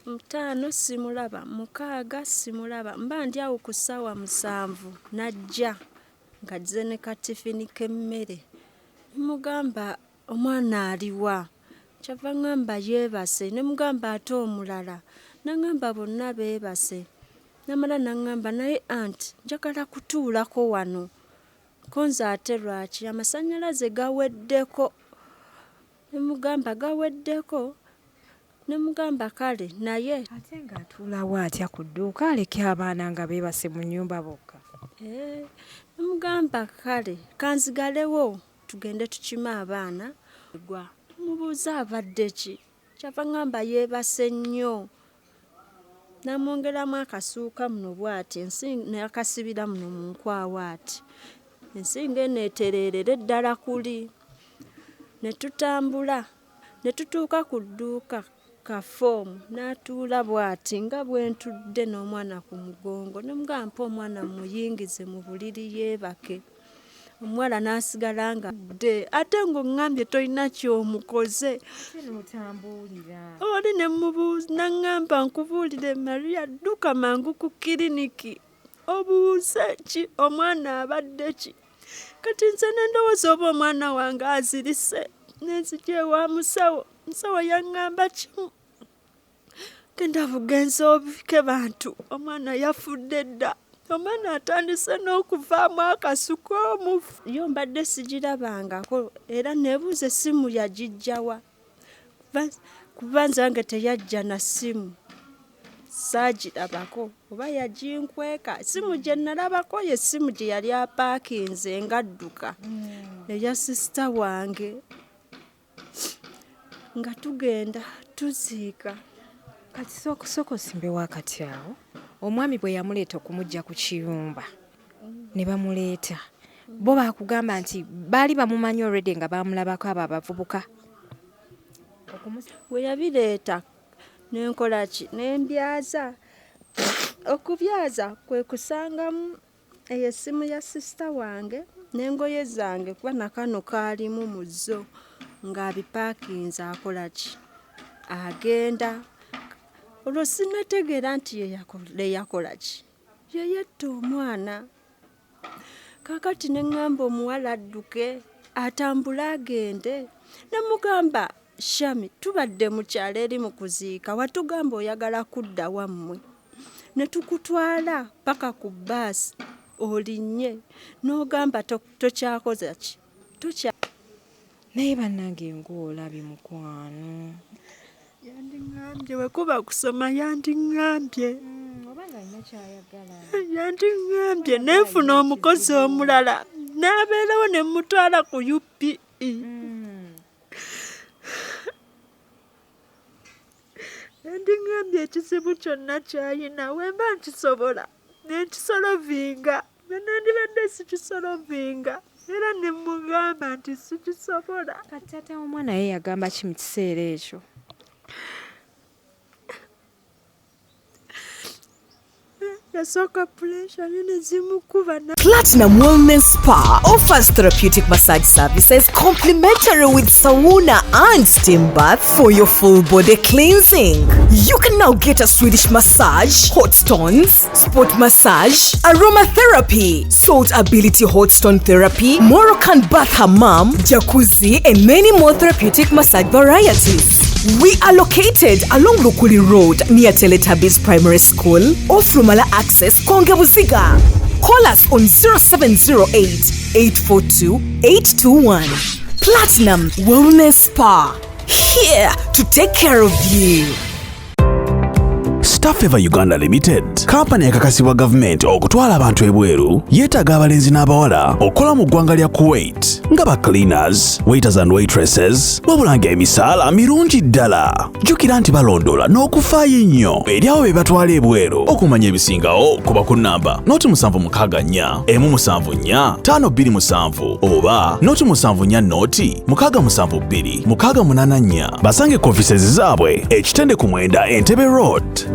5 simulaba, 6 simulaba. Mba ndi awo ku ssaawa 7 najja ngazze ne katifini k'emmere. Mugamba omwana aliwa. Kyava ngamba yeebase ne mugamba ate omulala. Nangamba bonna beebase. Namala nangamba naye anti njagala kutuulako wano. Konze ate lwaki amasannyalaze gaweddeko. Ne mugamba gaweddeko. Ne mugamba kale naye ate ng'atuulawo atya ku dduuka aleke abaana nga beebase mu nnyumba bokka. Ne mugamba kale kanzigalewo tugende tukime abaana. Mubuuza abadde ki? Kyava ngamba yeebase nnyo. Namwongeramu akasuuka muno bw'ati n'akasibira muno mu nkwawa ati. Ensinga eno etereerera eddala kuli. Ne tutambula ne tutuuka ku dduuka ka foomu n'atuula bw'ati nga bwe ntudde n'omwana ku mugongo. Ne mugamba omwana muyingize mu buliri yeebake. Omuwala n'asigala nga dde ate ng'oŋŋambye tolina ky'omukoze. Oli ne mubuuza n'aŋŋamba nkubuulire Maria dduka mangu ku kiriniki obuuze ki omwana abadde ki. Kati nze ne ndowooza oba omwana wange azirise n'enzija ewa musawo. Musawo yaŋŋamba kimu. Genda bugenzi obike bantu omwana yafudde dda. Omwana atandise n'okuvaamu akasuku omufu. Yo mbadde sigirabangako era neebuuza essimu yagijjawa. Kuba nze wange teyajja na ssimu. Saagirabako oba yaginkweka. Essimu gye nalabako ye essimu gye yali apaakinze ngadduka. Eya sisita wange. Nga tugenda tuziika. Kati soko simbe wakati awo. Omwami bwe yamuleeta okumuggya ku kiyumba ne bamuleeta bo baakugamba nti baali bamumanyi already nga bamulabako abo abavubuka. We yabireeta nenkola ki nembyaza. Okubyaza kwe kusangamu essimu ya sisita wange n'engoye zange kuba nakano kaalimu mu zo ng'abipaakinze akola ki agenda. Olwo sinnategeera nti ye yakola ki ye yetta omwana. Kaakati ne ŋŋamba omuwala adduke atambule agende. Ne mugamba Shami tubadde mu kyalo eri mu kuziika watugamba oyagala kudda wammwe. Ne tukutwala paka ku bbaasi olinnye n'ogamba tokyakoza ki. Naye bannange ng'olabye mukwano. Yandiŋŋambye we kuba kusoma yandiŋŋambye. Oba ng'alina ky'ayagala. Yandiŋŋambye neefuna omukozi omulala n'abeerawo ne mutwala ku UPE. Yandiŋŋambye ekizibu kyonna ky'ayina wemba nkisobola ne nkisolovinga. Nandibadde sikisolovinga era ne mugamba nti sikisobola. Kati taata w'omwana ye yagamba ki mu kiseera ekyo? Platinum Wellness Spa offers therapeutic massage services complimentary with sauna and steam bath for your full body cleansing. You can now get a Swedish massage, hot stones, sport massage, aromatherapy, salt ability hot stone therapy, Moroccan bath hammam, jacuzzi, and many more therapeutic massage varieties. We are located along Lukuli Road near Teletubbies Primary School, off Lumala Access, Mumaziga. Call us on 0708 842 821. Platinum Wellness Spa, here to take care of you. Staffever Uganda Limited, kampani ekakasibwa gavumenti okutwala abantu ebweru, yeetaaga abalenzi n'abawala okukola mu ggwanga lya Kuwait nga ba cleaners, waiters and waitresses, wabula ng'emisaala mirungi ddala. Jjukira nti balondoola n'okufaayo ennyo eri abo be batwala ebweru. Okumanya ebisingawo kuba ku nnamba noti 764 174 527 oba noti 74 noti 672 684. Basange ku offices zaabwe ekitende ku 9 Entebbe Road.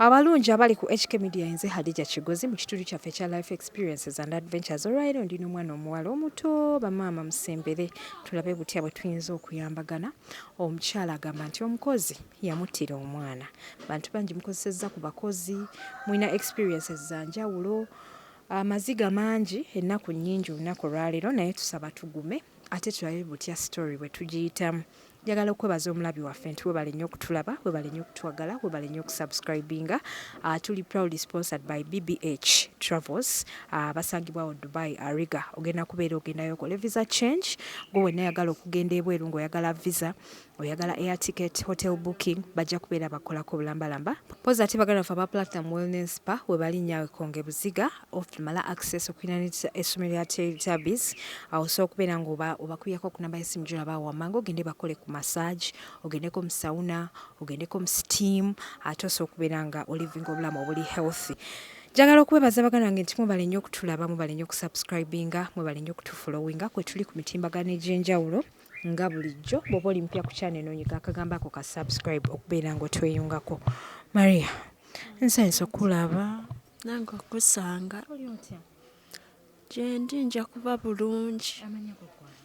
Abalungi abali ku HK Media nze Hadija Kigozi mu kitundu kyaffe ekya Life Experiences and Adventures. Olwaleero ndina omwana omuwala omuto bamaama musembere tulabe butya bwe tuyinza okuyambagana. Omukyala agamba nti omukozi yamuttira omwana. Bantu bangi mukozesezza ku bakozi, mulina experiences za njawulo. Amaziga mangi ennaku nnyingi olunaku olwaleero naye tusaba tugume ate tulabe butya story bwe tugiyitamu. Njagala okwebaza omulabi waffe nti webale nnyo okutulaba, webale nnyo okutwagala, webale nnyo okusubscribinga. Tuli proudly sponsored by BBH Travels. Basangibwawo Dubai, Ariga. Ogenda kubeera ogendayo okola visa change. Gwe wenna ayagala okugenda ebweru ng'oyagala visa, oyagala air ticket, hotel booking, bajja kubeera bakolako bulambalamba. Poza ate baganda ffe aba Platinum Wellness Spa webali nnyo Konge Buziga ofumala access okuinanisa essomero lya Teletubbies. Osobola okubeera ng'obakubiyako ku namba y'essimu gy'olaba wammanga ogende bakole ku massage, ogendeko mu sauna, ogendeko mu steam, ate osobola okubeera nga olivinga obulamu obuli healthy. Njagala okwebaza baganda bange nti mubale nnyo okutulaba, mubale nnyo okusubscribinga, mubale nnyo okutufollowinga kwe tuli ku mitimbagano egy'enjawulo nga bulijjo. Bw'oba oli mpya ku channel eno nyiga akagamba ako ka subscribe okubeera ng'otweyungako. Mariam, nsanyusa okulaba. Nange okusanga. Oli otya? Gye ndi nja kuba bulungi. Amanya gokwana.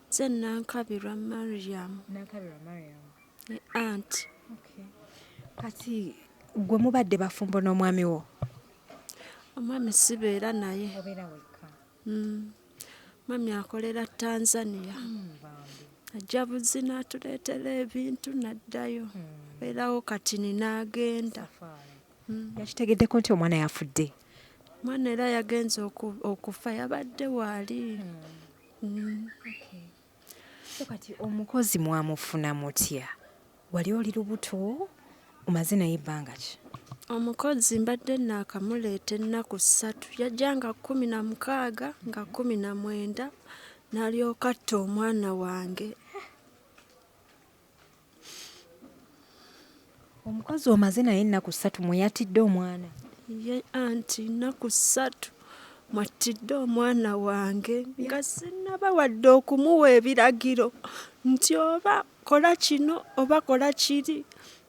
Nze Nankabirwa Mariam. Nankabirwa Mariam. Ne aunt. Okay. Kati gwe mubadde bafumbo n'omwami wo? Omwami sibeera naye. Obeera wekka. Mwami akolera Tanzania. Bambi. Ajja Buzi n'atuleetera ebintu n'addayo. Beerawo kati n'agenda. Yakitegeddeko nti omwana yafudde? Omwana era yagenze okufa yabadde waali. So kati omukozi mwamufuna mutya? Wali oli lubuto? Omaze naye ebbanga ki? Omukozi mbadde naakamuleeta ennaku 3. Yajja nga 16 nga 19 n'alyoka atta omwana wange. Omukozi omaze naye ennaku 3 mwe yatidde omwana? Ye anti nnaku 3 mwatidde omwana wange nga sinnaba wadde okumuwa ebiragiro nti oba kola kino oba kola kiri.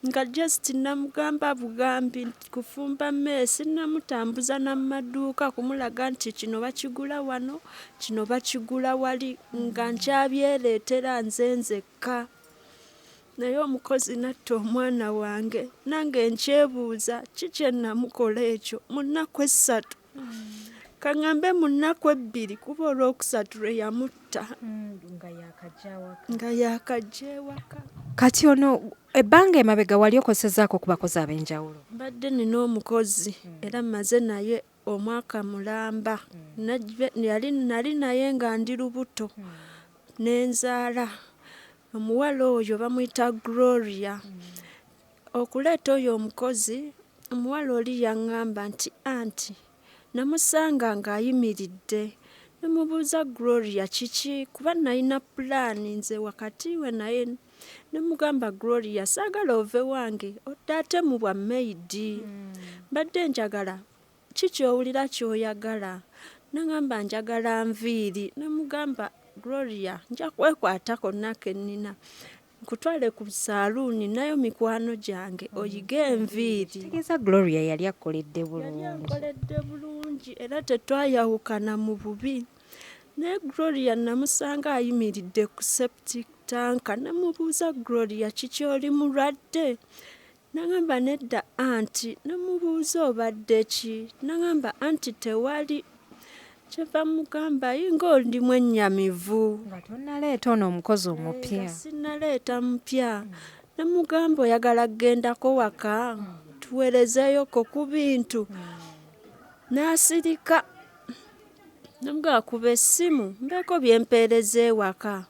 Nga just namugamba bugambi kufumba mmesi namutambuza n'amaduuka kumulaga nti kino bakigula wano, kino bakigula wali, nga nkyabyereetera nze nzekka. Naye omukozi natta omwana wange nange nkyebuuza kiki ennamukola ekyo mu nnaku 3. Kaŋŋambe mu nnaku 2 kuba olwokusatu lwe yamutta. Nga yakajja ewaka. Kati ono ebbanga emabega wali okozesezzaako ku bakozi ab'enjawulo? Mbadde nina omukozi era mmaze naye omwaka mulamba. Nali naye nga ndi lubuto n'enzaala. Omuwala oyo bamuyita Gloria. Okuleeta oyo omukozi, omuwala oli yaŋŋamba nti anti namusanga ng'ayimiridde. Nemubuuza Gloria kiki kuba nalina pulaani nze wakati we naye. Nemugamba Gloria saagala ove wange odde ate mu bwa maidi. Mbadde njagala kiki owulira ky'oyagala? Naŋŋamba njagala nviiri. Nemugamba Gloria nja kwekwatako nako ennina nkutwale ku saaluuni nayo mikwano gyange oyige enviiri. Kitegeeza Gloria yali akoledde bulungi. Yali akoledde bulungi era tetwayawukana mu bubi. Naye Gloria namusanga ayimiridde ku septic tanka. Nemubuuza Gloria kiki oli mulwadde? Naŋŋamba nedda anti. Nemubuuza obadde ki? Naŋŋamba anti tewali. Kyeva mugamba yinga oli mwennyamivu. Nga tonnaleeta ono omukozi omupya. Sinnaleeta mupya. Nemugamba oyagala kgendako waka tuweerezeyoko ku bintu. N'asirika. Nemugamba kuba essimu mbeeko byempeereza ewaka.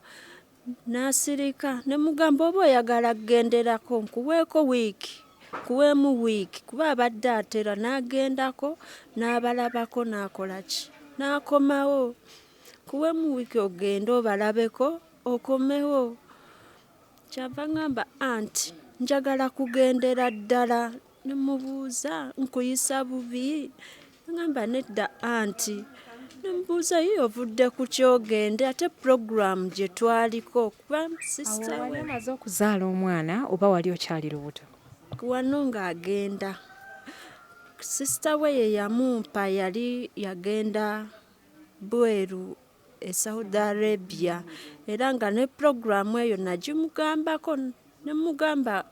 N'asirika. Nemugamba oba oyagala kgenderako nkuweeko wiiki. Kuweemu wiiki kuba abadde atera n'agendako n'abalabako n'akola ki? N'akomawo. Kuweemu wiiki ogende obalabeko okomewo. Kyava ŋŋamba anti njagala kugendera ddala. Nemubuuza nkuyisa bubi? Ŋŋamba nedda anti. Nemubuuza ye ovudde ku kyogende ate program gye twaliko kuba sisita wali amaze okuzaala omwana oba wali okyali lubuto? wano ng'agenda. Sisita we ye yamumpa yali yagenda bweru e Saudi Arabia era nga ne programu eyo nagimugambako ne mugamba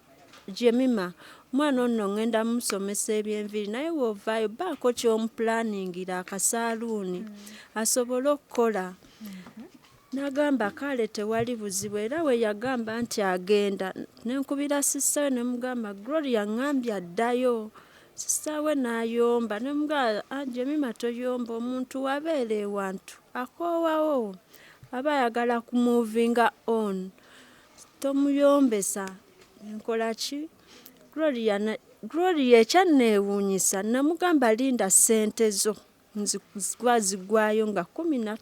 Jemima mwana ono ngenda musomesa ebyenviri naye woovaayo baako ky'omupulaningira akasaaluuni asobole okukola. N'agamba kale tewali buzibu era we yagamba nti agenda nenkubira sisita we ne mugamba Gloria ngambye addayo. Sisita we n'ayomba ne mugamba Jemima toyomba omuntu wabeera ewantu akoowawo aba ayagala kumuvinga on tomuyombesa. Nkola ki? Gloria ekyanneewuunyisa namugamba linda ssente zo zigwayo nga 15.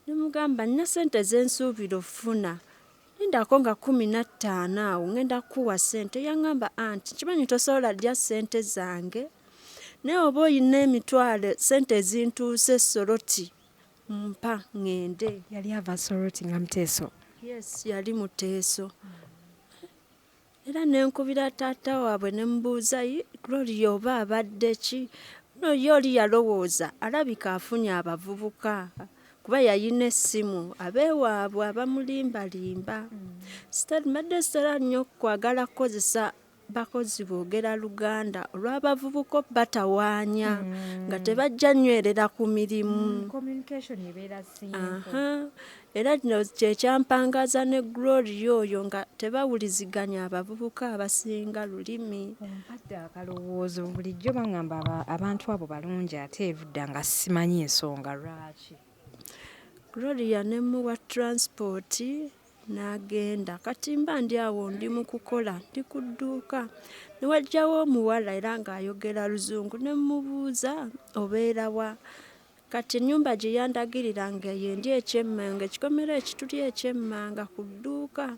Nemugamba nina ssente zensuubira ofuna lindako nga 15 awo ngenda kuwa ssente. Yaŋŋamba anti kimanyi tosobola ddya ssente zange naye oba oyina emitwalo ssente ezintuuse Soroti mpa ŋŋende. Yali ava Soroti nga Muteeso. Yes, yali Muteeso. Era nenkubira taata waabwe ne mubuuza Gloria oba abadde ki? No ye oli yalowooza alabika afunye abavubuka kuba yayina essimu abeewaabwe abamulimbalimba. Mbadde sitera nnyo kwagala kukozesa bakozi boogera Luganda olw'abavubuka batawaanya nga tebajja nnywerera ku mirimu. Communication ebeera simple. Era kino kyekyampangaza ne Gloria oyo nga tebawuliziganya abavubuka abasinga lulimi. Ompadde akalowoozo bulijjo baŋŋamba abantu abo balungi ate evudda nga simanyi ensonga lwaki. Gloria ne muwa transport n'agenda. Kati mba ndi awo ndi mu kukola ndi ku dduuka ne wajjawo omuwala era ng'ayogera Luzungu ne mubuuza obeera wa? Kati ennyumba gye yandagirira nga yendi ekyemmanga ekikomera ekituli ekyemmanga ku dduuka.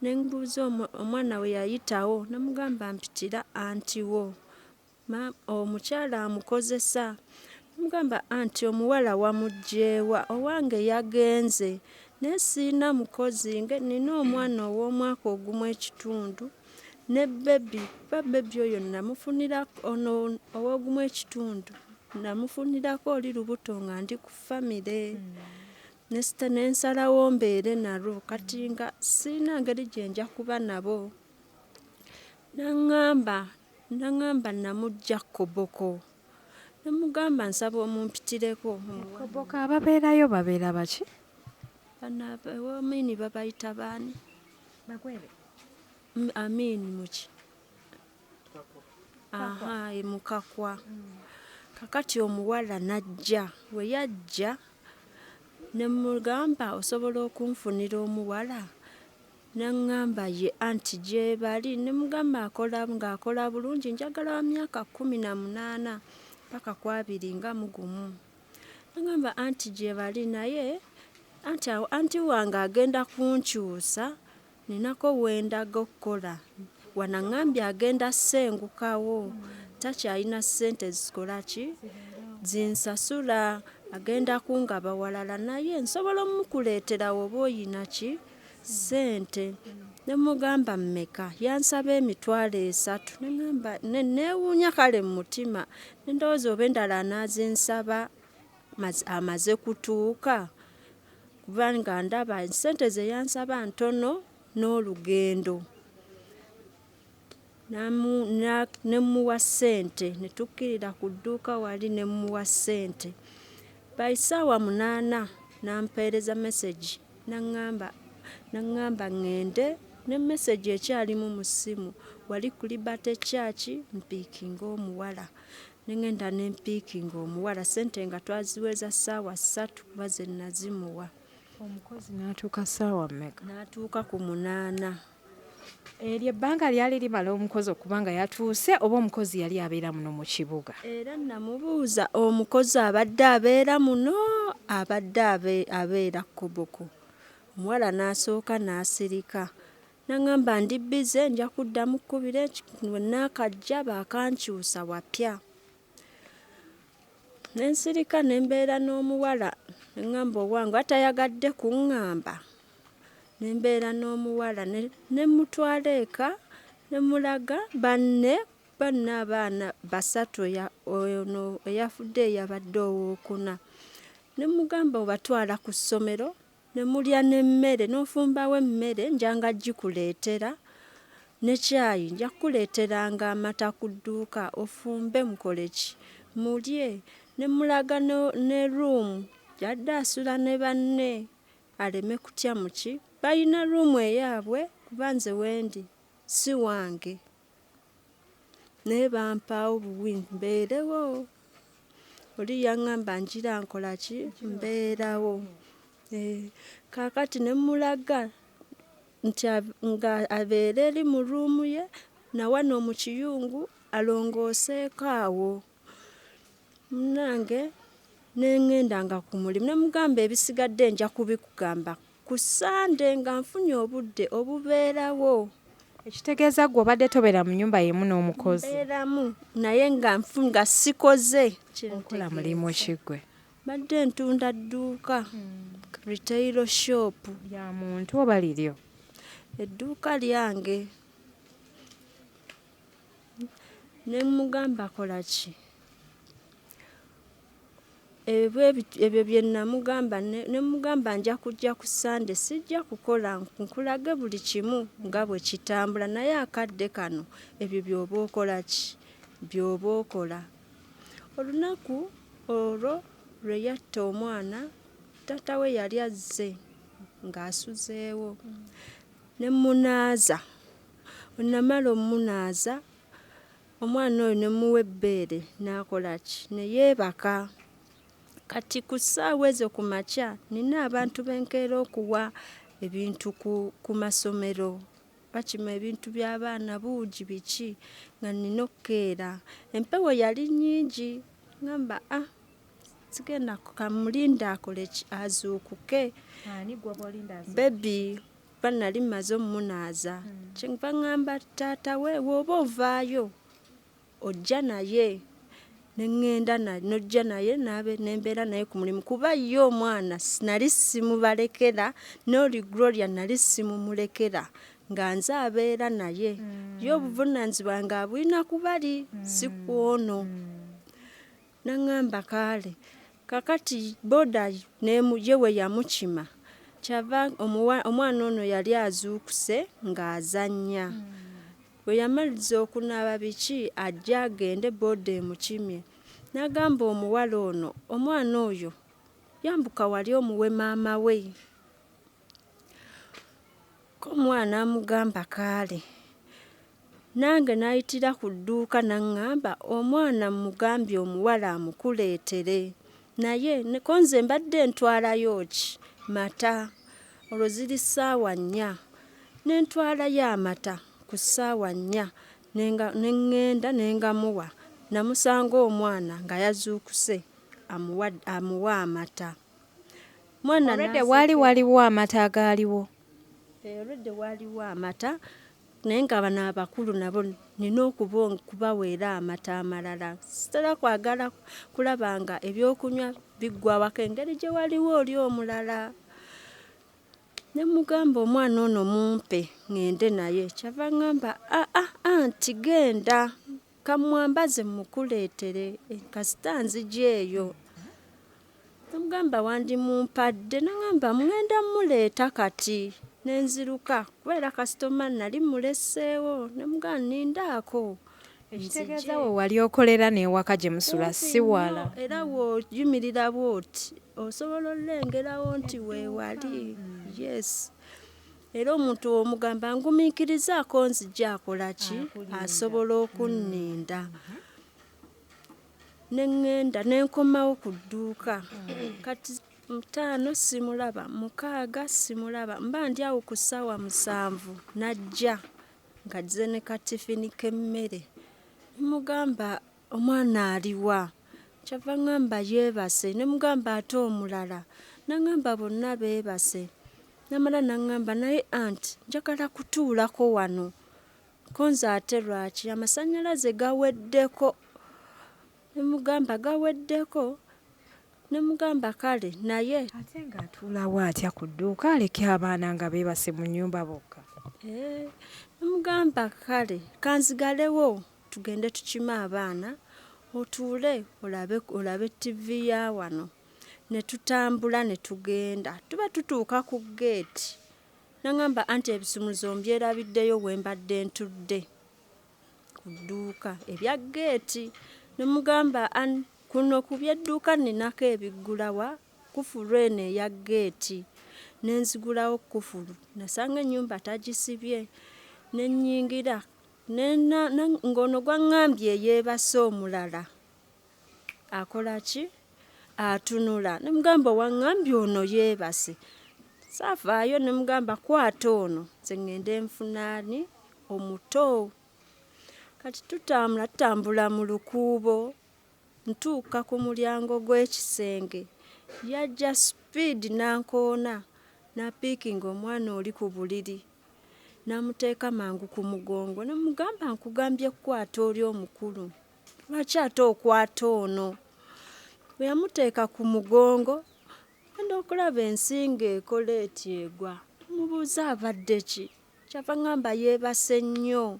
Ne mbuuza omwana we yayitawo ne mugamba mpitira anti wo omukyala amukozesa. Mugamba anti omuwala wamuggyeewa owange yagenze naye siina mukozi nina omwana ow'omwaka ogumu ekitundu ne bebi kuba bebi oyo namufunirako ono ow'ogumu ekitundu namufunirako oli lubuto nga ndi ku famire. Nensalawo mbeere nalwo kati nga siina ngeri gye nja kuba nabo. Naŋŋamba namugja Koboko. Nemugamba nsaba omumpitireko. Koboko ababeerayo babeera baki? Bano Amini babayita baani? Bakwere. Amini muki? Mukakwa. Kakati omuwala najja. We yajja ne mugamba osobola okunfunira omuwala? Naŋŋamba ye anti gye bali. Ne mugamba ng'akola bulungi njagala wa myaka 18 paka 21. Naŋŋamba anti gye bali naye anti wange agenda kunkyusa ninako wendaga okukola. Wanaŋŋambye agenda ssengukawo takyalina ssente zikola ki? Zinsasula. Agenda kungaba walala naye nsobola omukuleetera oba oyina ki? Ssente. Ne mugamba mmeka? Yansaba emitwalo 3. Neŋŋamba neewuunya kale mu mutima ndowooza oba endala anaazinsaba amaze kutuuka kubanga ndaba ssente ze yansaba ntono n'olugendo. Nemuwa ssente ne tukkirira ku dduuka wali nemuwa ssente. By ssaawa 8 nampeereza message naŋŋamba ŋŋende ne message ekyalimu mu ssimu wali ku Liberty Church mpiikinga omuwala. Nengenda ne mpiikinga omuwala ssente nga twaziweza ssaawa 3 kuba ze nazimuwa. Omukozi n'atuuka ssaawa mmeka? N'atuuka ku 8. Eryo ebbanga lyali limala omukozi okuba nga yatuuse oba omukozi yali abeera muno mu kibuga? Era namubuuza omukozi abadde abeera muno abadde abeera Koboko. Omuwala n'asooka n'asirika. Naŋŋamba ndi bize nja kuddamu kkubira naakajja baakankyusa wapya. Nensirika ne mbeera n'omuwala neŋŋamba owange atayagadde kuŋŋamba. Ne mbeera n'omuwala ne mutwala eka ne mulaga banne abaana basatu ono eyafudde yabadde owookuna. Ne mugamba obatwala ku ssomero ne mulya n'emmere n'ofumbawo emmere njanga gikuleetera ne kyayi nja kukuleeteranga amata ku dduuka ofumbe mukoleki mulye. Ne mulaga ne ruumu yadde asula ne banne aleme kutya muki balina ruumu eyaabwe kuba nze wendi si wange naye bampaawo buwi mbeerewo. Oli yaŋŋamba njira nkola ki mbeerawo. Kaakati ne mulaga nti nga abeera eri mu ruumu ye nawano mu kiyungu alongooseeko awo. Munnange neŋŋendanga ku mulimu ne mugamba ebisigadde nja kubikugamba ku Sande nga nfunye obudde obubeerawo. Ekitegeeza gwe obadde tobeera mu nnyumba yemu n'omukozi? Mbeeramu naye nga sikoze. Okola mulimu ki gwe? Badde ntunda dduuka retail shop. Lya muntu oba liryo? Edduuka lyange. Ne mugamba kola ki? Ebyo bye namugamba ne mugamba nja kujja ku Sande sijja kukola nkulage buli kimu nga bwe kitambula naye akadde kano ebyo by'oba okola ki by'oba okola. Olunaku olwo lwe yatta omwana taata we yali azze ng'asuzeewo ne munaaza. Onnamala omunaaza omwana oyo ne muwa ebbeere n'akola ki ne yeebaka. Kati ku ssaawa ezo ku makya nina abantu benkeera okuwa ebintu ku masomero bakima ebintu by'abaana buugi biki nga nina okukeera. Empewo yali nnyingi ngamba sigenda kamulinda akole ki azuukuke. Ani gwe bw'olinda azuukuke? Bebi nali mmaze omunaaza kyenva ŋŋamba taata we bw'oba ovaayo ojja naye neŋŋenda nojja naye nembeera naye ku mulimu kuba ye omwana nali simubalekera n'oli Gloria nali simumulekera nga nze abeera naye ye obuvunaanyizibwa nga abulina ku bali si kwono. Naŋŋamba kaale kakati boda ye we yamukima kyava omwana ono yali azuukuse ng'azannya. Bwe yamaliza okunaaba biki ajja agende boda emukimye. N'agamba omuwala ono omwana oyo yambuka wali omuwe maama we. Ko omwana amugamba kaale. Nange nayitira ku dduuka naŋŋamba omwana mugambye omuwala amukuleetere naye ko nze mbadde ntwalayo ki mata olwo ziri ssaawa 4 ne ntwalayo amata ku ssaawa 4 neŋŋenda nengamuwa namusanga omwana nga yazuukuse amuwa amata. Olwedde waliwo amata agaaliwo? Olwedde waaliwo amata naye nga bano abakulu nabo nina okubaweera amata amalala. Sitera kwagala kulaba nga ebyokunywa biggwa waka engeri gye waliwo oli omulala. Ne mugamba omwana ono mumpe ŋŋende naye kyava ŋŋamba anti genda kamwambaze mukuleetere kasita nzija eyo. Namugamba wandimumpadde naŋŋamba ŋŋenda muleeta kati nenziruka kubeera kasitoma nali muleseewo nemugamba nindaako. Ekitegeeza we wali okolera n'ewaka gye musula si wala? Era w'oyimirira bw'oti osobola olengerawo nti weewali. Yes. Era omuntu omugamba ngumiikirizaako nzija akola ki asobola okunninda. Neŋŋenda nenkomawo ku dduuka kati 5 simulaba 6 simulaba mba ndi awo ku ssaawa 7 najja nga zze ne katifini k'emmere. Mugamba omwana aliwa? Kyava ŋŋamba yeebase ne mugamba ate omulala naŋŋamba bonna beebase. Namala naŋŋamba naye anti njagala kutuulako wano ko nze ate lwaki amasannyalaze gaweddeko. Ne mugamba gaweddeko. Ne mugamba kale naye ate ng'atuulawo atya ku dduuka aleke abaana nga beebase mu nnyumba bokka? Namugamba kale kanzigalewo tugende tukime abaana otuule olabe TV ya wano. Ne tutambula ne tugenda. Tuba tutuuka ku gate. Nangamba anti ebisumuzo mbyerabiddeyo we mbadde ntudde ku dduuka ebya gate. Namugamba kuno ku byedduuka ninako ebiggulawa kufulu eno eya gate. Nenzigulawo kufulu. Nasanga ennyumba tagisibye. Nennyingira. Ngono gwangambye yeebase omulala. Akola ki? Atunula. Namugamba wangambye ono yeebase. Saafaayo namugamba kwata ono. Nze ngende nfunaani omuto. Kati tutambula mu lukuubo. Ntuuka ku mulyango gw'ekisenge. Yajja speed nankoona. Napiikinga omwana oli ku buliri. Namuteeka mangu ku mugongo. Namugamba nkugambye kwata oli omukulu. Lwaki ate okwata ono? Bwe yamuteeka ku mugongo, enda okulaba ensinga ekola etyegwa. Mubuuza abadde ki? Kyava ngamba yeebase nnyo.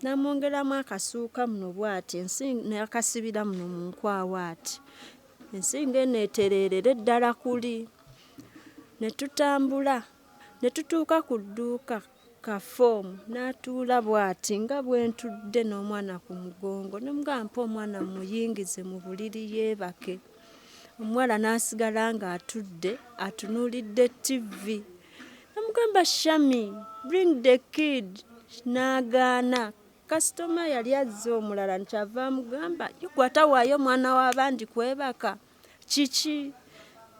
Namwongeramu akasuuka muno bw'ati n'akasibira muno mu nkwawa ati. Ensinga eno etereerera eddala kuli. Ne tutambula. Ne tutuuka ku dduuka kafoomu n'atuula bw'ati nga bwe ntudde n'omwana ku mugongo. Namugamba omwana muyingize mu buliri yeebake. Omuwala n'asigala ng'atudde atunuulidde TV. Namugamba Shami, bring the kid. N'agaana. Kasitoma yali azze omulala nkyava amugamba gwatawaayo mwana w'abandi kwebaka. Kiki?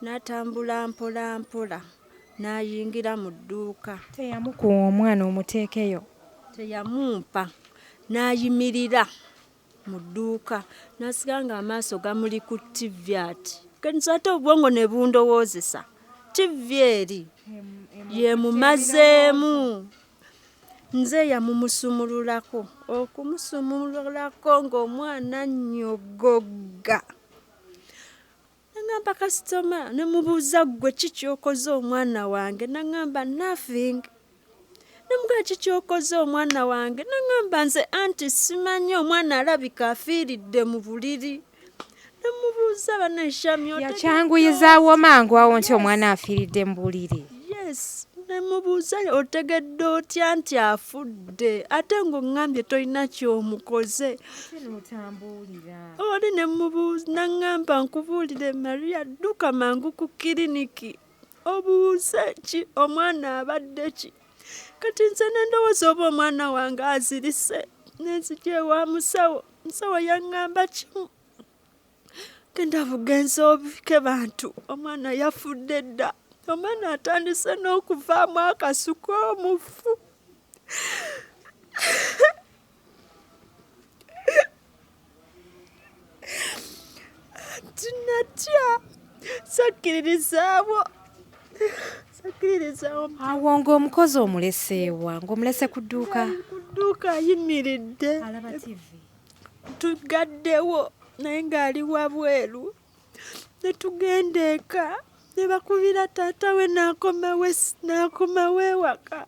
N'atambula mpola mpola. N'ayingira mu dduuka. Teyamukuwa omwana omuteekeyo? Teyamumpa. N'ayimirira mu dduuka. N'asiga ng'amaaso gamuli ku TV ati. Kenzo ate obwongo ne bundowoozesa. TV eri. Ye mumazeemu. Nze yamumusumululako. Okumusumululako ng'omwana nnyogoga. Nangamba kasitoma ne mubuuza gwe kikyokoze omwana wange. Nangamba nothing. Namugamba kikyokoze omwana wange. Nangamba nze anti simanyi omwana alabika afiiridde mu buliri. Namubuuza baneshami yakyanguyizaawo mangu awo nti omwana afiiridde mu buliri. Yes. Namubuuza otegedde otya nti afudde ate ng'ongambye tolina ky'omukoze. Oli ne mubuuza nangamba nkubuulire Maria dduka mangu ku kiriniki obuuze ki omwana abadde ki. Kati nze nendowooza oba omwana wange azirise nenzija ewa musawo. Musawo yaŋŋamba kimu. Genda bugenza obike bantu omwana yafudde dda. Omwana atandise n'okuvaamu akasuku omufu. Tinatya sakkiririzaawo. Awo ng'omukozi omuleseewa ng'omulese ku dduuka? Ku dduuka ayimiridde. Alaba TV. Tugaddewo naye ng'ali wabweru. Ne tugenda eka. Ne bakubira taata we n'akomawo ewaka.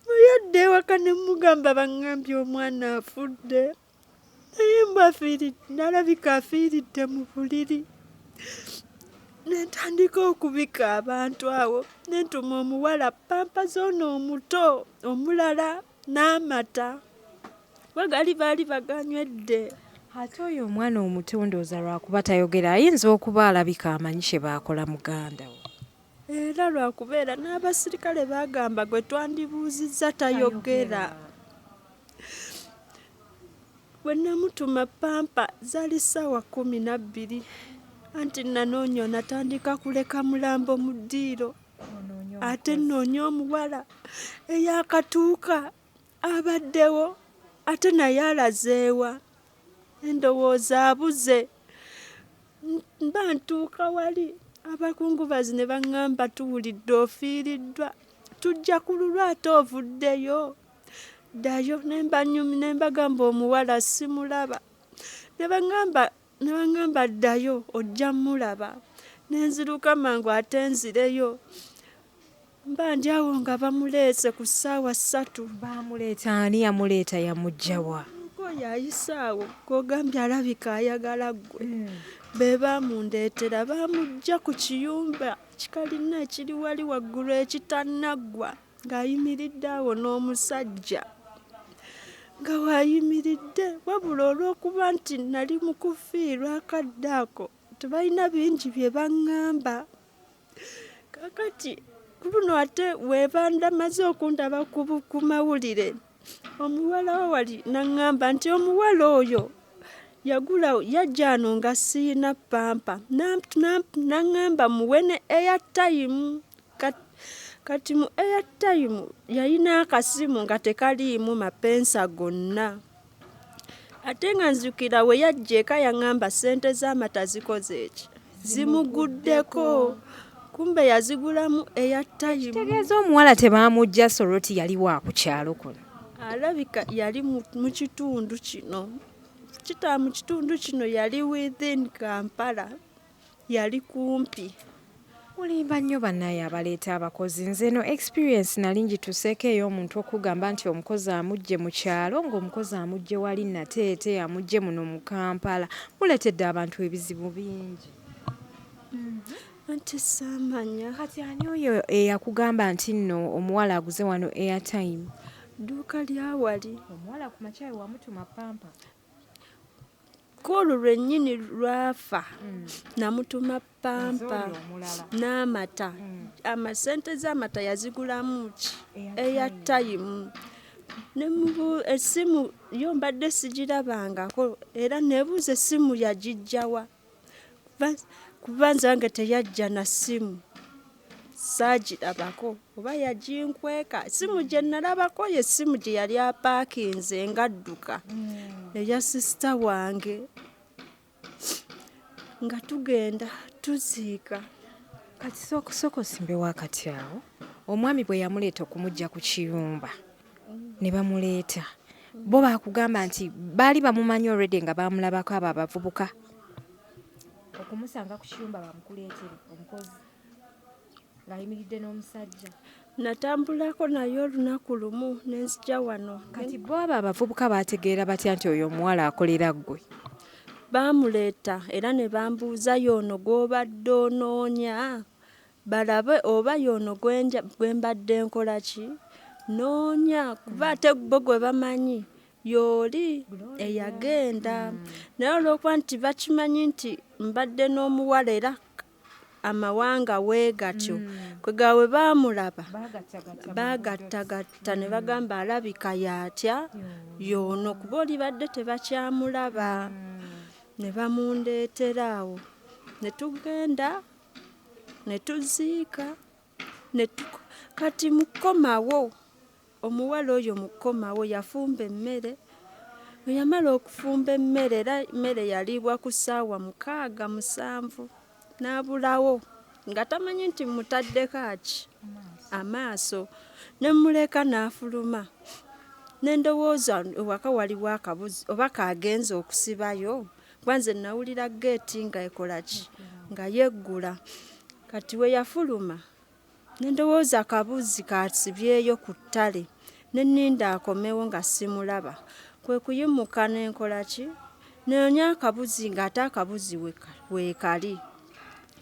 Muyadde ewaka ne mugamba baŋŋambye omwana afudde. Naye n'alabika afiiridde mu buliri. Ne ntandika okubika abantu awo. Ne ntuma omuwala pampa z'ono omuto omulala n'amata. Bagali baali baganywedde. Ate oyo omwana omuto ndowooza lwakuba tayogera ayinza okuba alabika amanyi kye baakola muganda we. Era lwakubeera n'abasirikale baagamba gwe twandibuuzizza tayogera. Bwe namutuma pampa zaali ssaawa 12. Anti nanoonya natandika kuleka mulambo mu ddiiro. Ate nnoonya omuwala eyakatuuka abaddewo ate naye alazeewa. Endowooza abuze. Mba ntuuka wali abakungubazi ne baŋŋamba tuwulidde ofiiriddwa. Tujja ku lulwate ovuddeyo. Ddayo ne mbagamba omuwala simulaba. Ne baŋŋamba ddayo ojja mulaba. Ne nziruka mangu ate nzireyo. mba ndi awo nga bamuleese ku ssaawa 3. Bamuleeta ani yamuleeta yamujja wa? Ko yayisaawo kogambye alabika ayagala ggwe. Be baamundeetera baamujja ku kiyumba kikalina ekiri wali waggulu ekitannaggwa ng'ayimiridde awo n'omusajja nga waayimiridde wabula olw'okuba nti nali mu kufiirwa akadde ako tebalina bingi bye baŋŋamba. Kakati ku luno ate weeba ndamaze okundaba ku mawulire omuwala we wali naŋŋamba nti omuwala oyo yajja ano nga siina pampa naŋŋamba muwe ne airtime. Kati mu airtime yalina akasimu nga tekaliimu mapensa gonna. Ate nga nzukira we yajja eka yaŋŋamba ssente z'amata zikoze eki zimuguddeko. Kumbe yazigulamu airtime. Tegeeza omuwala tebaamujja soroti yali wa ku kyalo kuno. Alabika yali mu kitundu kino. Mu kitundu kino yali within Kampala. Yali kumpi. Mulimba nnyo bannaye abaleeta abakozi. Nze no experience nali ngituseeko ey'omuntu okugamba nti omukozi amugje mu kyalo ng'omukozi amugje wali nateete amugje muno mu Kampala. Muleetedde abantu ebizibu bingi. Anti saamanya. Kati ani oyo eyakugamba nti nno omuwala aguze wano airtime? Dduuka lyawali. Omuwala ku makyawe wamutuma pampa. Koolu lwennyini lwafa namutuma pampa n'amata. Amasente z'amata yazigulamu ki? Airtime. Essimu yo mbadde sigirabangako era neebuuza essimu yagijjawa. Kuba nzange teyajja na ssimu saagirabako oba yaginkweka. Essimu gye nalabako ye essimu gye yali apaakinze ngadduka eya sisita wange nga tugenda tuziika. Kati soko simbe wakati awo omwami bwe yamuleeta okumujja ku kiyumba ne bamuleeta bo baakugamba nti baali bamumanyi already nga baamulabako abo abavubuka okumusanga ku kiyumba bamukuleetere omukozi ng'ayimiridde n'omusajja. Natambulako naye olunaku lumu nenzija wano. Kati bo abo abavubuka baategeera batya nti oyo omuwala akolera ggwe? Baamuleeta era ne bambuuza y'ono gw'obadde onoonya balabe oba y'ono gwe mbadde nkola ki noonya kuba ate bo gwe bamanyi y'oli eyagenda. Naye olw'okuba nti bakimanyi nti mbadde n'omuwala era amawanga weegatyo kwe gawe baamulaba baagattagatta ne bagamba alabika yatya y'ono kuba olibadde tebakyamulaba. Ne bamundeetera awo ne tugenda ne tuziika kati mukomawo omuwala oyo mukomawo yafumba emmere. Bwe yamala okufumba emmere era emmere yaliibwa ku ssaawa 6-7 n'abulawo nga tamanyi nti mutaddeko aki amaaso. Ne muleka n'afuluma ne ndowooza ewaka waliwo akabuzi oba kagenza okusibayo kuba nze nawulira geeti nga ekola ki nga yeggula. Kati we yafuluma ne ndowooza akabuzi kasibyeyo ku ttale ne nninda akomewo nga simulaba. Kwe kuyimuka n'enkola ki noonya akabuzi ng'ate akabuzi weekali.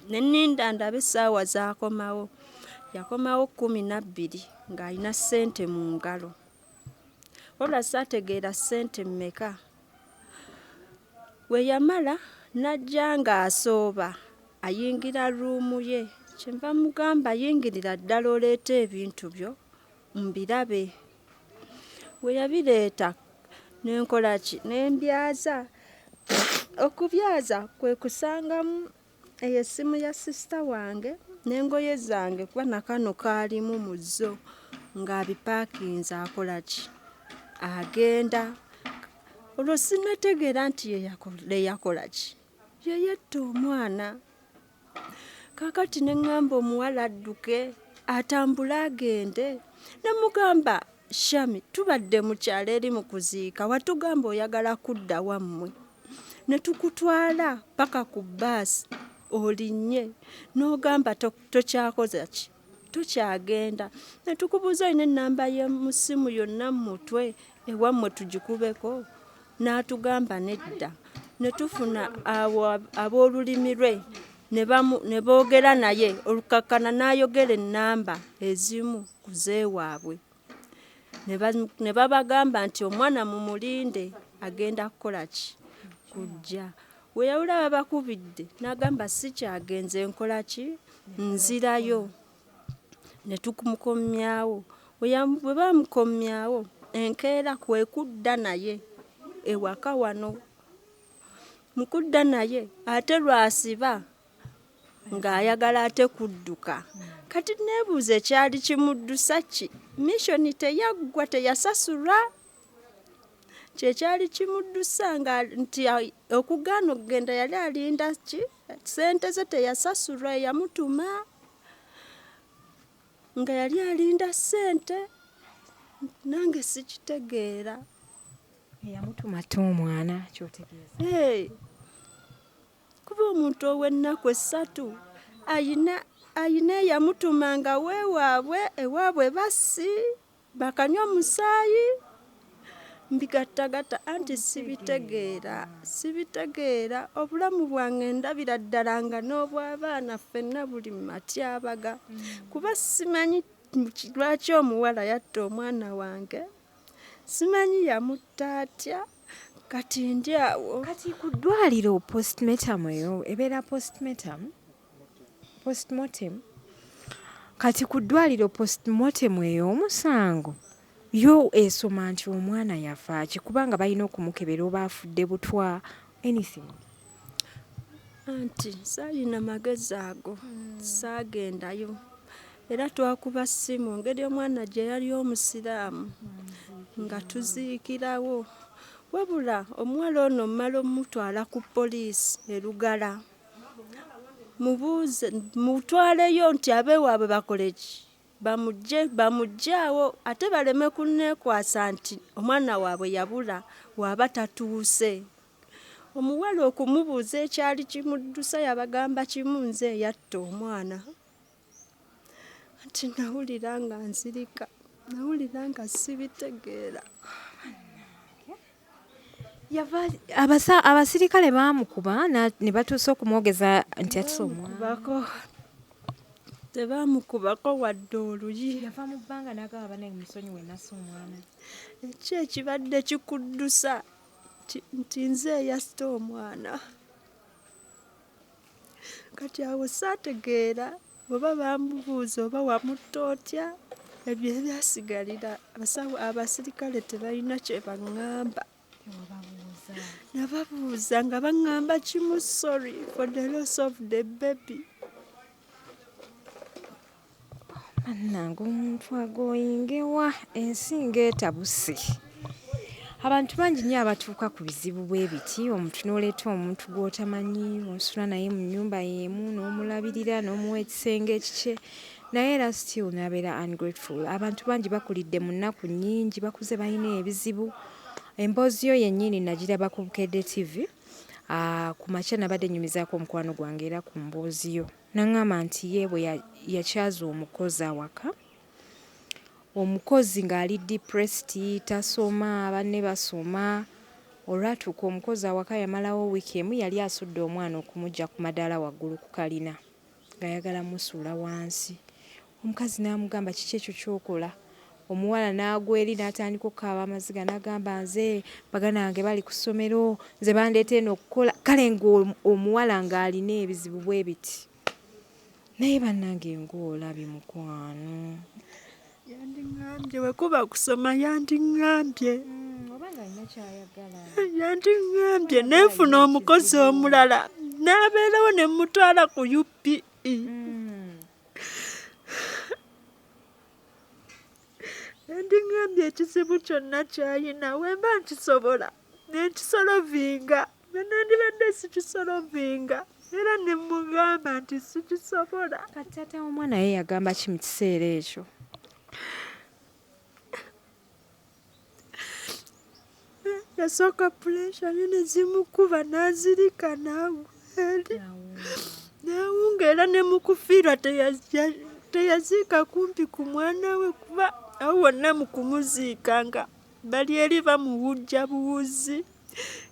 Ne nninda ndabe essaawa z'akomawo. Yakomawo 12 ng'alina ssente mu ngalo. Wabula saategeera ssente mmeka. We yamala n'ajja ng'asooba ayingira ruumu ye. Kyenva mugamba yingirira ddala oleeta ebintu byo mbirabe. We yabireeta n'enkola ki n'embyaza. Okubyaza kwe kusangamu eyo essimu ya sisita wange n'engoye zange kuba nakano kaalimu mu zo ng'abipaakinze akola ki agenda. Olwo sinnategeera nti yakola ki yeyetta omwana. Kaakati ne ŋŋamba omuwala adduke atambule agende. Ne mugamba Shami tubadde mu kyalo eri mu kuziika watugamba oyagala kudda wammwe ne tukutwala paka ku bbaasi olinnye n'ogamba tokyakoza ki tokyagenda. Ne tukubuuza olina ennamba ye mu ssimu yonna mu mutwe ewammwe tugikubeko, n'atugamba nedda. Ne tufuna ab'olulimi lwe ne boogera naye olukakkana n'ayogera ennamba ezimu ku zeewaabwe. Ne babagamba nti omwana mumulinde agenda kukola ki? Kujja. We yawula babakubidde n'agamba sikyagenze nkola ki? Nzirayo. Ne tukumukomyawo. Bwe bamukomyawo enkeera kwe kudda naye ewaka wano. Mu kudda naye ate lwasiba ng'ayagala ate kudduka. Kati neebuuza ekyali kimuddusa ki? Mishoni teyaggwa, teyasasulwa. Kyekyali kimuddusa nti okugaana okugenda yali alinda ki? Ssente ze teyasasulwa, eyamutuma nga yali alinda ssente. Nange sikitegeera. Eyamutuma ate omwana ky'otegeeza? Kuba omuntu ow'ennaku 3 ayina eyamutuma nga ewaabwe basi bakanywa musaayi. Mbigattagatta anti sibitegeera. Obulamu bwange ndabira ddala nga n'obw'abaana ffenna buli mu matyabaga. Kuba simanyi lwaki omuwala yatta omwana wange. Simanyi yamutta atya. Kati ndi awo. Kati ku ddwaliro postmortem eyo ebeera postmortem. Kati ku ddwaliro postmortem eyo omusango yo esoma nti omwana yafa ki? Kubanga balina okumukebera oba afudde butwa anything. Anti saalina magezi ago, saagendayo. Era twakuba ssimu ngeri omwana gye yali omusiraamu nga tuziikirawo. Wabula omuwala ono mmala omutwala ku poliisi e Lugala. Mutwaleyo nti abeewaabwe bakole ki? Bamuggyaawo ate baleme kunneekwasa nti omwana waabwe yabula waaba tatuuse. Omuwala okumubuuza ekyali kimuddusa yabagamba kimu, nze yatta omwana. Nti nawulira nga nzirika, nawulira nga sibitegeera. Abasirikale baamukuba ne batuusa okumwogeza nti atise omwana. Tebaamukubako wadde oluyi. Yava mu bbanga n'agamba banne musonyiwe nassa omwana. Eki ekibadde kikuddusa nti nze yasita omwana. Kati awo saategeera oba bamubuuza oba wamutta otya. Ebyo ebyasigalira abasirikale tebalina kye baŋŋamba. Nababuuza nga baŋŋamba kimu, sorry for the loss of the baby. Bannange omuntu agoyingewa ensi ng'etabuse. Abantu bangi nnyo abatuuka ku bizibu bwe biti. Omuntu n'oleeta omuntu gw'otamanyi, osula naye mu nnyumba y'emu n'omulabirira n'omuwa ekisenge ekikye, naye era still n'abeera ungrateful. Abantu bangi bakulidde mu nnaku nnyingi, bakuze balina ebizibu. Emboozi yo yennyini nagiraba ku Bukedde TV. Ku makya nabadde nnyumizaako omukwano gwange era ku mboozi yo. N'aŋŋamba nti ye bwe yakyaza omukozi awaka, omukozi ng'ali depressed, tasoma, banne basoma. Olwatuuka omukozi awaka yamalawo wiiki emu, yali asudde omwana okumugya ku madaala waggulu ku kalina ng'ayagala musuula wansi. Omukazi n'amugamba kiki ekyo ky'okola? Omuwala n'agwa eri n'atandika okukaaba amaziga n'agamba nze baganda bange bali ku ssomero, nze bandeeta eno okukola. Kale ng'omuwala ng'alina ebizibu bwe biti. Naye bannange ng'olabye mukwano. Yandiŋŋambye bwe kuba kusoma yandiŋŋambye. Oba ng'alina ky'ayagala. Yandiŋŋambye neefuna omukozi omulala n'abeerawo ne mutwala ku UPE. Yandiŋŋambye ekizibu kyonna ky'ayina wemba nkisobola ne nkisolovinga. Nandibadde sikisolovinga era ne mugamba nti sikisobola. Kati taata w'omwana ye yagamba ki mu kiseera ekyo? Yasooka puleshani ne zimukuba n'azirika n'awunga era ne mu kufiirwa teyaziika kumpi ku mwana we kuba awo wonna mu kumuziika nga bali eri bamuwujja buwuzi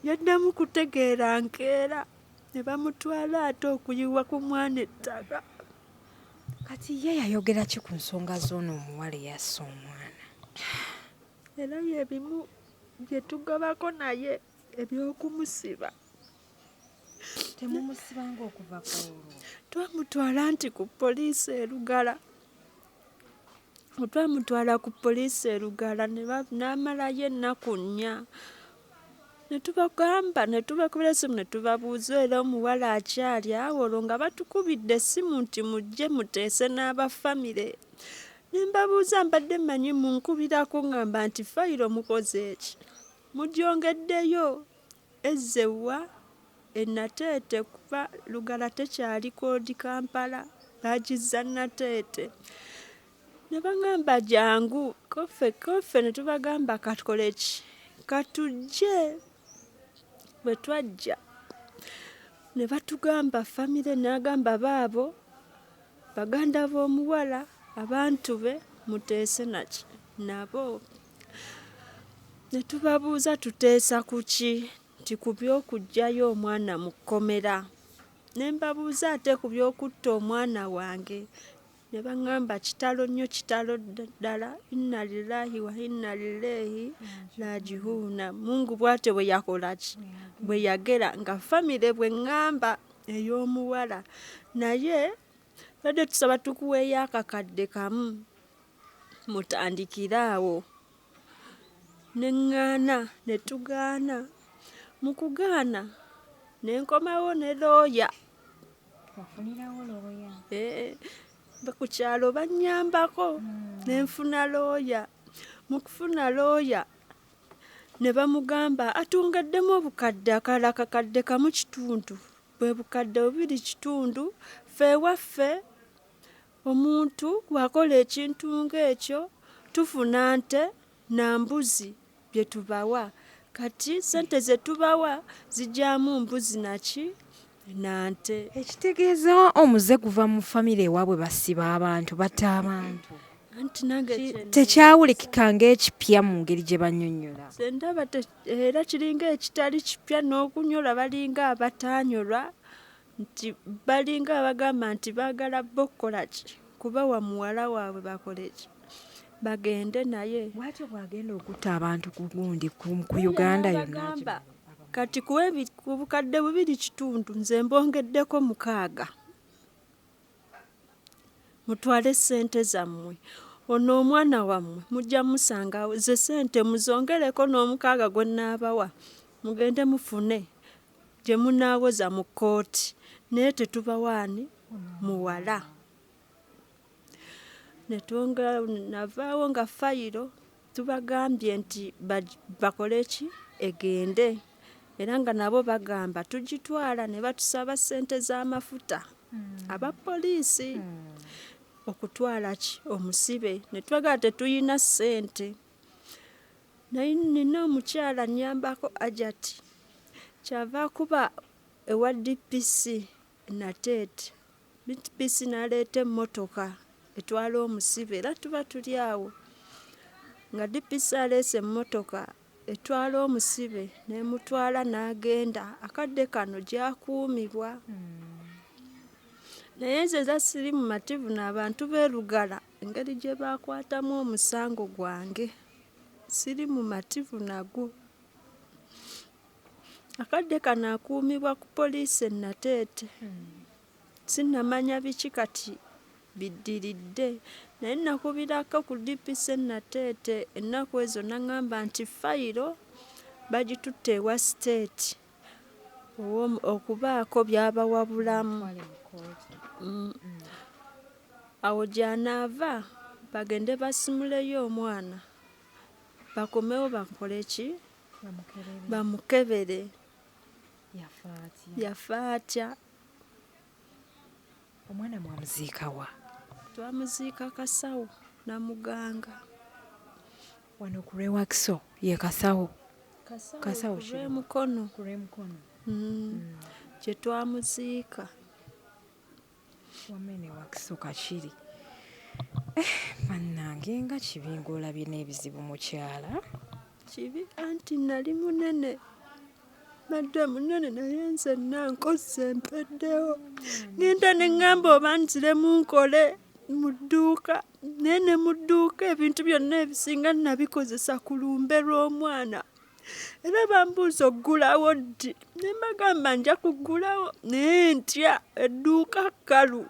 yaddamu kutegeera nkeera ne bamutwala ate okuyiwa ku mwana ettaka. Kati ye yayogera ki ku nsonga z'ono omuwala eyassa omwana? Era byebimu bye tugabako naye eby'okumusiba. Temumusibanga okuva ku olwo? Twamutwala nti ku poliisi e Lugala. Twamutwala ku poliisi e Lugala n'amalayo ennaku 4. Ne tubagamba ne tubakubira essimu ne tubabuuza era omuwala akyali awo olwo nga batukubidde essimu nti mujje muteese n'abafamire. Ne mbabuuza mbadde mmanyi munkubirako ngamba nti fayiro mukoze eki? Mugyongeddeyo ezzewa e Nateete kuba Lugala tekyali koodi Kampala bagizza Nateete. Ne bagamba jangu koffe ne tubagamba katukole ki? Katujje. Bwe twajja ne batugamba famire n'agamba baabo baganda b'omuwala abantu be muteese naki nabo. Ne tubabuuza tuteesa ku ki? Nti ku by'okuggyayo omwana mu kkomera. Ne mbabuuza ate ku by'okutta omwana wange. Ne baŋŋamba kitalo nnyo, kitalo ddala. Inna lillahi wa inna ilaihi raaji'uun. Mungu bw'atyo bwe yakola ki? Bwe yagera nga famire bwe ŋŋamba ey'omuwala. Naye badde tusaba tukuweeyo akakadde kamu mutandikire awo. Ne ŋŋaana ne tugaana. Mu kugaana ne nkomawo ne looya. Wafunirawo looya? Ku kyalo bannyambako ne nfuna looya. Mu kufuna looya ne bamugamba atungaddemu obukadde akalala kakadde kamu kitundu. Bwe bukadde 2 kitundu. Ffe ewaffe omuntu bw'akola ekintu ng'ekyo tufuna nte na mbuzi bye tubawa. Kati sente ze tubawa zijjaamu mbuzi naki na nte. Ekitegeeza omuze guva mu famire ewaabwe basiba abantu, batta abantu. Anti nange Tekyawulikika ng'ekipya mu ngeri gye bannyonnyola. Nze ndaba era kiringa ekitali kipya n'okunyola balinga abataanyolwa nti balinga abagamba nti baagala bo kukola ki? Kubawa muwala waabwe bakole ki? Bagende naye. Bw'atyo bw'agenda okutta abantu ku gundi ku Uganda yonna. Kati ku bukadde 2 kitundu nze mbongeddeko 6. Mutwale ssente zammwe. Ono omwana wammwe mujja musanga ze ssente muzongereko n'6 gwe nnaabawa. Mugende mufune gye munaawoza mu kkooti. Naye tetubawaani muwala. Ne navaawo nga fayiro tubagambye nti bakole ki? Egende. Era nga nabo bagamba tugitwala ne batusaba ssente z'amafuta. Abapoliisi okutwala ki? Omusibe. Ne tubagamba tetuyina ssente. Naye nina omukyala nnyambako Ajati. Kyava kuba ewa DPC Nateete. DPC n'aleeta emmotoka etwala omusibe era tuba tuli awo. Nga DPC aleese emmotoka etwala omusibe n'emutwala n'agenda. Akadde kano gy'akuumibwa. Naye nze za siri mumativu n'abantu b'e Lugala engeri gye baakwatamu omusango gwange. Siri mumativu nagwo. Akadde kano akuumibwa ku poliisi e Nateete. Sinnamanya biki kati biddiridde. Naye nakubirako ku DPC Nateete ennaku ezo n'aŋŋamba nti fayiro bagitutte ewa siteeti okubaako by'abawabulamu. Awo gy'anaava bagende basimuleyo omwana. Bakomewo bakole ki? Bamukebere. Yafa atya. Omwana mwamuziika wa? Twamuziika Kasawo na muganga. Wano ku Lwewakiso ye Kasawo? Kasawo ku Lwemukono. Gye twamuziika. Wamene Wakiso Kakiri. Bannange nga kibi ng'olabye n'ebizibu mukyala. Kibi anti nali munene. Madde munene naye nze nankoze empeddewo. Ngenda ne ŋŋamba oba nziremu nkole mu dduuka. Naye ne mu dduuka ebintu byonna ebisinga nabikozesa ku lumbe lw'omwana. Era bambuuza oggulawo ddi? Ne mbagamba nja kuggulawo naye ntya edduuka kkalu.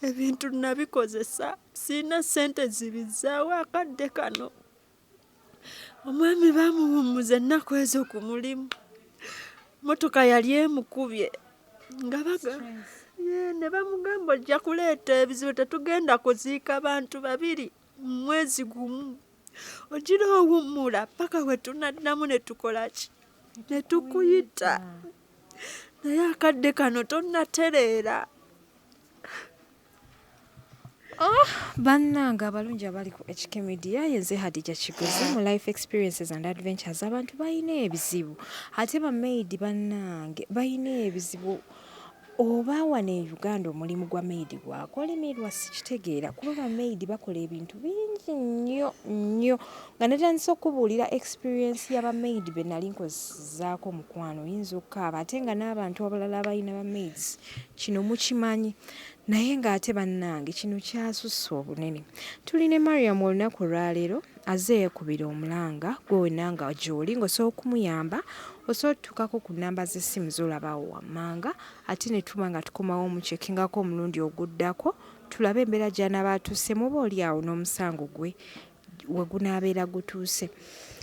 Ebintu nabikozesa sirina ssente zibizzaawo akadde kano. Omwami bamuwummuza ennaku ezo ku mulimu. Motoka yali emukubye nga ne bamugamba ojja kuleeta ebizibu, tetugenda kuziika bantu babiri mu mwezi gumu. Ogira owummula paka we tunaddamu ne tukola ki? Ne tukuyita. Naye akadde kano tonnatereera. Bannange abalungi abali ku HK Media, yenze Hadija Kigozi mu Life Experiences and Adventures. Abantu balina ebizibu ate bamaidi bannange balina ebizibu. Oba wano e Uganda omulimu gwa maidi gwakolemerwa sikitegeera kuba bamaidi bakola ebintu bingi nnyo nga natandise okubuulira experience y'abamaidi be nali nkozezaako mukwano oyinza okukaaba ate nga n'abantu abalala balina bamaids kino mukimanyi. Naye ng'ate bannange kino kyasussa obunene. Tuli ne Mariam olunaku lwaleero azze yeekubira omulanga gwe wenna nga gy'oli ng'osobola okumuyamba osobola otutukako ku nnamba z'essimu z'olabawo wammanga ate ne tuba nga tukomawo omukyekingako omulundi oguddako tulabe embeera gy'anaaba atuuse muba oli awo n'omusango gwe we gunaabeera gutuuse.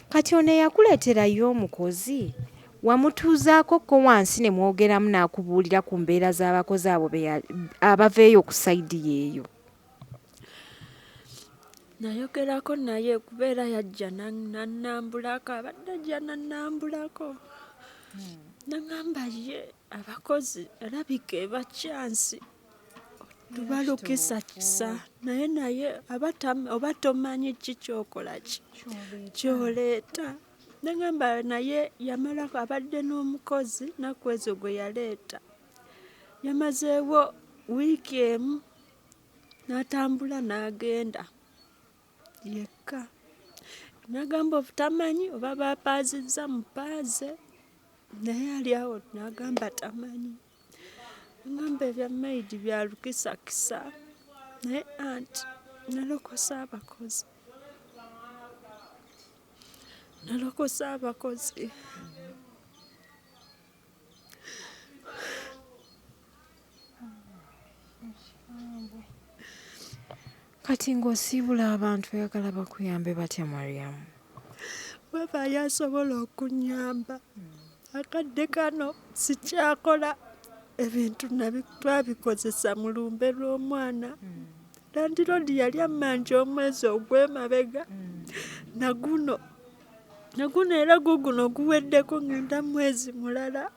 Kati ono eyakuleeterayo omukozi wamutuuzaako ko wansi ne mwogeramu n'akubuulira ku mbeera z'abakozi abo abaveeyo ku sayidi yeeyo. Nayogerako naye kubeera yajja nannambulako, abadde ajja nannambulako. Naŋŋamba ye abakozi alabika eba kyansi tubalukisa kisa naye oba tomanyi ki kyokola ki kyoleeta. Naŋŋamba naye yamalako abadde n'omukozi naku ezo gwe yaleeta. Yamazeewo wiiki emu n'atambula n'agenda yekka. N'agamba obutamanyi oba bapaazizza mupaaze naye ali awo n'agamba tamanyi. Ngamba ebya maidi bya lukisakisa naye anti nalokosa abakozi. Nalokosa abakozi. Kati ng'osiibula abantu oyagala bakuyambe batya Mariam? Weba yasobola okunyamba. Akadde kano sikyakola ebintu twabikozesa mu lumbe lw'omwana. Landirodi yali ammanja omwezi ogw'emabega naguno era guno guweddeko ngenda mwezi mulala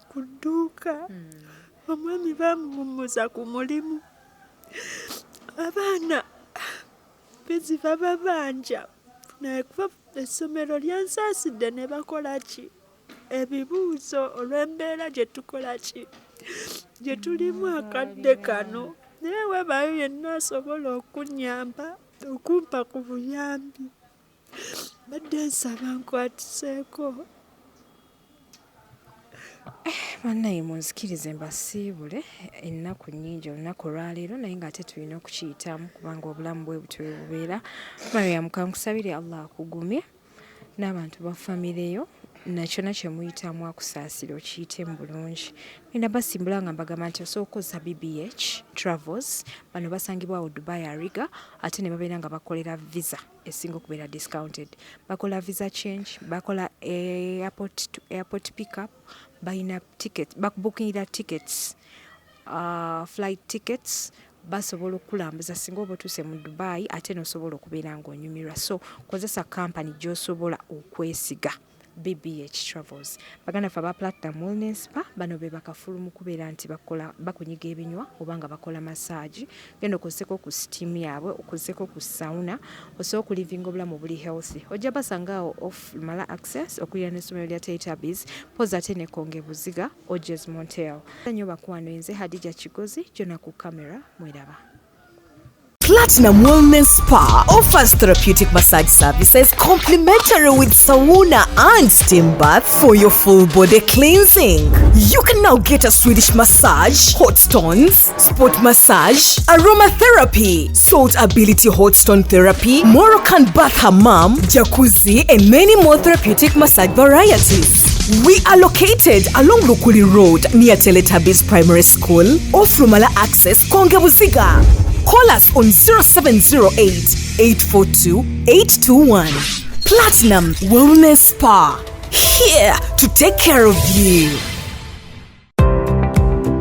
ku dduuka. Omwami bamuwummuza ku mulimu. Abaana biziba babanja naye kuba essomero lyansaasidde ne bakola ki? Ebibuuzo olw'embeera gye tukola ki? Gye tulimu akadde kano. Naye webayo yenna asobola okunnyamba okumpa ku buyambi. Badde nsaba nkwatiseeko. Bannaye munzikirize mbasiibule ennaku nnyingi olunaku olwaleero naye ng'ate tulina okukiyitamu kubanga obulamu bwe butyo bwe bubeera. Mariam kankusabire Allah akugumye n'abantu ba famire yo na kyonna kye muyitamu akusaasire okiyitemu bulungi. Ngenda basimbula nga mbagamba nti osobola okukozesa BBH Travels. Bano basangibwa awo Dubai Ariga ate ne babeera nga bakolera visa esinga okubeera discounted. Bakola visa change, bakola airport to airport pickup, bayina tickets, bakubukingira tickets, flight tickets. Basobola okukulambuza singa oba otuuse mu Dubai ate n'osobola okubeera ng'onyumirwa. So kozesa kampani gy'osobola okwesiga. BBH Travels. Baganda fa ba Platinum Wellness Spa bano be bakafulu mu kubeera nti bakunyiga ebinywa oba nga bakola massage. Genda okozeseko ku steam yaabwe, okozeseko ku sauna, osobola okulivinga obulamu buli healthy. Ojja basanga awo off Mala Access okulira n'essomero lya Teletubbies, poza ate ne Konge Buziga, Ojes Montel. Nnyo bakwano yenze Hadija Kigozi, gyonna ku kamera mweraba. Platinum Wellness Spa offers therapeutic massage services complimentary with sauna and steam bath for your full body cleansing. You can now get a Swedish massage, hot stones, sport massage, aromatherapy, salt ability hot stone therapy, Moroccan bath hammam, jacuzzi, and many more therapeutic massage varieties. We are located along Lukuli Road near Teletubbies Primary School off Rumala Access, Mumaziga. Call us on 0708 842 821. Platinum Wellness Spa, here to take care of you.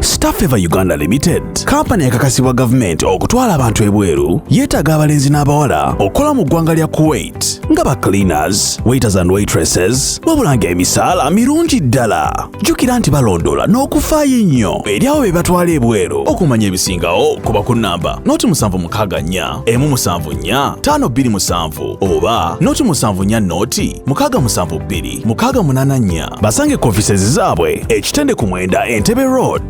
Staffever Uganda Limited, kampani ekakasibwa gavumenti okutwala abantu ebweru, yeetaaga abalenzi n'abawala okukola mu ggwanga lya Kuwait nga ba cleaners, waiters and waitresses, wabula ng'emisaala mirungi ddala. Jjukira nti balondoola n'okufaayo ennyo eri abo be batwala ebweru. Okumanya ebisingawo kuba ku nnamba noti 764 174 527 oba noti 74 noti 672 684. Basange ku offices zaabwe ekitende ku 9 Entebbe Road.